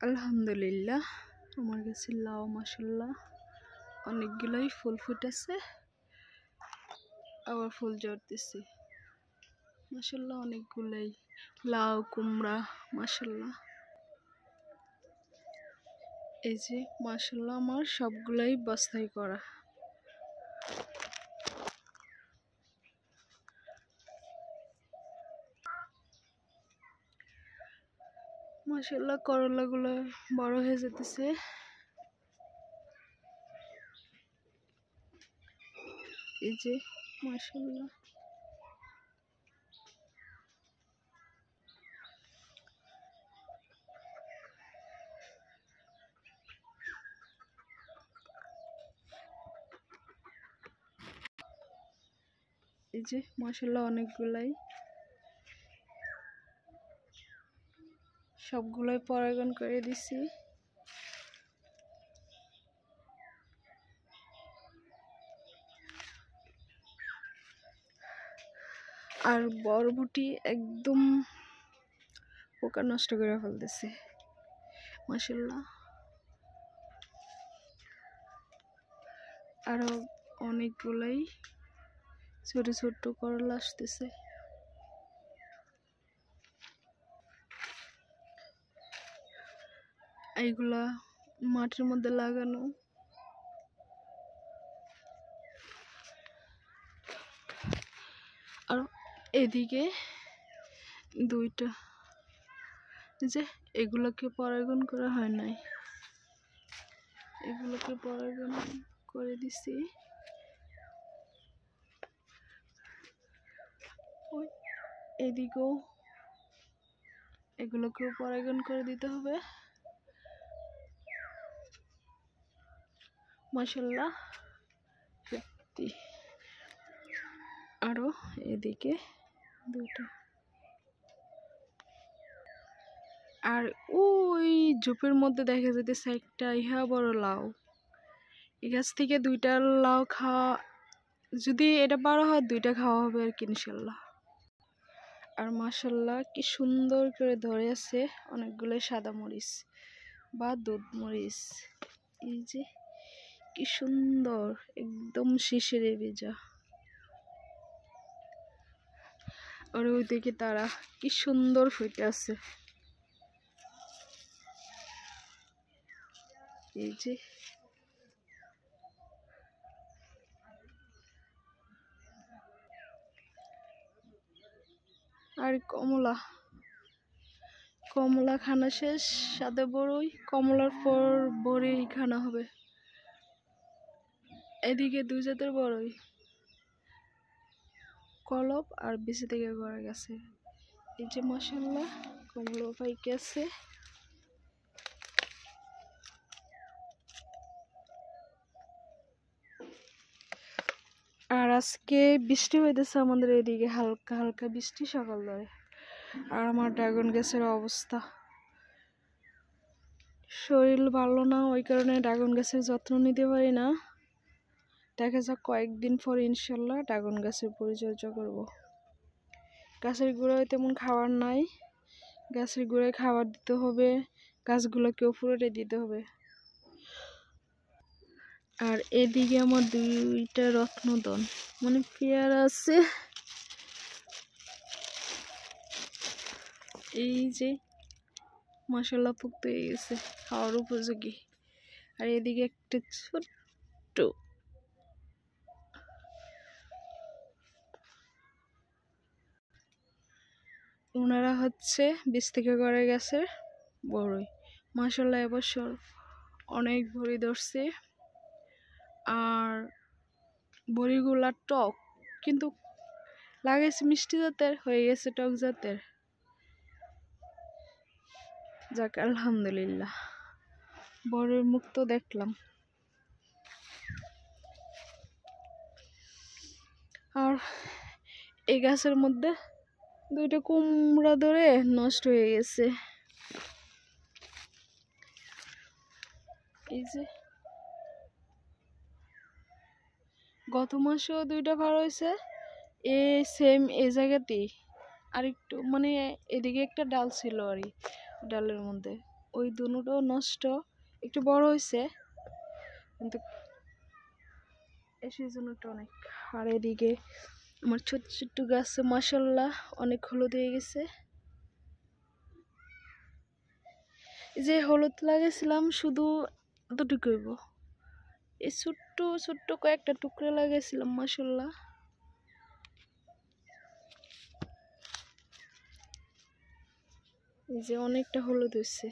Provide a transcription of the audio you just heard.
আলহামদুলিল্লাহ আমার কাছে লাউ মাশাআল্লাহ অনেকগুলাই ফুল ফুটেছে, আবার ফুল ঝরতেছে মাশাআল্লাহ। অনেকগুলাই লাউ কুমড়া মাশাআল্লাহ। এই যে মাশাআল্লাহ আমার সবগুলাই বস্তায় করা। মাশাআল্লাহ করলাগুলো বড় হয়ে যেতেছে। এই যে মাশাআল্লাহ এই যে মাশাআল্লাহ অনেকগুলাই, সবগুলোই পরাগায়ন করে দিছি। আর বরবটি একদম পোকা নষ্ট করে ফেলতেছে মাশাআল্লাহ। আরো অনেকগুলাই ছোট ছোট করলা আসতেছে। এইগুলা মাটির মধ্যে লাগানো। আর এদিকে দুইটা, যে এগুলোকে পরাগায়ন করা হয় নাই, এগুলোকে পরাগায়ন করে দিছি। এদিকেও এগুলোকেও পরাগায়ন করে দিতে হবে মাশাআল্লাহ সত্যি। আরো এদিকে দুটো, আর ওই ঝোপের মধ্যে দেখা যেতেছে একটা ইহা বড় লাউ। এই গাছ থেকে দুইটা লাউ খাওয়া, যদি এটা বড় হয় দুইটা খাওয়া হবে আর কি ইনশাল্লাহ। আর মাশাআল্লাহ কি সুন্দর করে ধরে আছে অনেকগুলো সাদা মরিচ বা দুধ মরিচ। এই যে কি সুন্দর, একদম শিশিরে ভেজা। আর ওই দিকে তারা কি সুন্দর ফুটে আছে। এই যে আর কমলা, কমলা খানা শেষ, সাথে বড়ই, কমলার পর বড়ই খানা হবে। এদিকে দুই জাতের বড়ই, কলপ আর বিচি থেকে করা গেছে। এই যে মাশাআল্লাহ কমলা পাইকে আছে। আর আজকে বৃষ্টি হইতেছে আমাদের এদিকে, হালকা হালকা বৃষ্টি সকাল ধরে। আর আমার ড্রাগন গাছের অবস্থা, শরীর ভালো না, ওই কারণে ড্রাগন গাছের যত্ন নিতে পারি না। দেখা যাক কয়েকদিন পর ইনশাল্লাহ ড্রাগন গাছের পরিচর্যা করব। গাছের গোড়ায় তেমন খাবার নাই, গাছের গোড়ায় খাবার দিতে হবে, গাছগুলোকেও ফুরোতে দিতে হবে। আর এদিকে আমার দুইটা রত্নদন মানে পেয়ারা আছে। এই যে মাশাআল্লাহ পুক্ত হয়ে গেছে, খাওয়ার উপযোগী। আর এদিকে একটা ছোট্ট, ওনারা হচ্ছে বীজ থেকে করে গেছে বড়ই। মাশাআল্লাহ এবছর অনেক বড়ি ধরছে। আর বড়িগুলা টক, কিন্তু লাগাইছে মিষ্টি জাতের, হয়ে গেছে টক জাতের। যাক আলহামদুলিল্লাহ, বড়ির মুখ তো দেখলাম। আর এই গাছের মধ্যে দুইটা কুমড়া ধরে নষ্ট হয়ে গেছে। এই যে গত মাসেও দুইটা ভার হয়েছে, সেম এই জায়গাতেই। আর একটু মানে এদিকে একটা ডাল ছিল, আর ডালের মধ্যে ওই দুটোও নষ্ট, একটু বড় হয়েছে কিন্তু সেই জন্যটা অনেক। আর এদিকে আমার ছোট্ট ছোট্ট গাছে মাশাআল্লাহ অনেক হলুদ হয়ে গেছে। এই যে হলুদ লাগাইছিলাম শুধু এতটুকু হইব, এই ছোট্ট ছোট্ট কয়েকটা টুকরো লাগাইছিলাম মাশাআল্লাহ। এই যে অনেকটা হলুদ হয়েছে।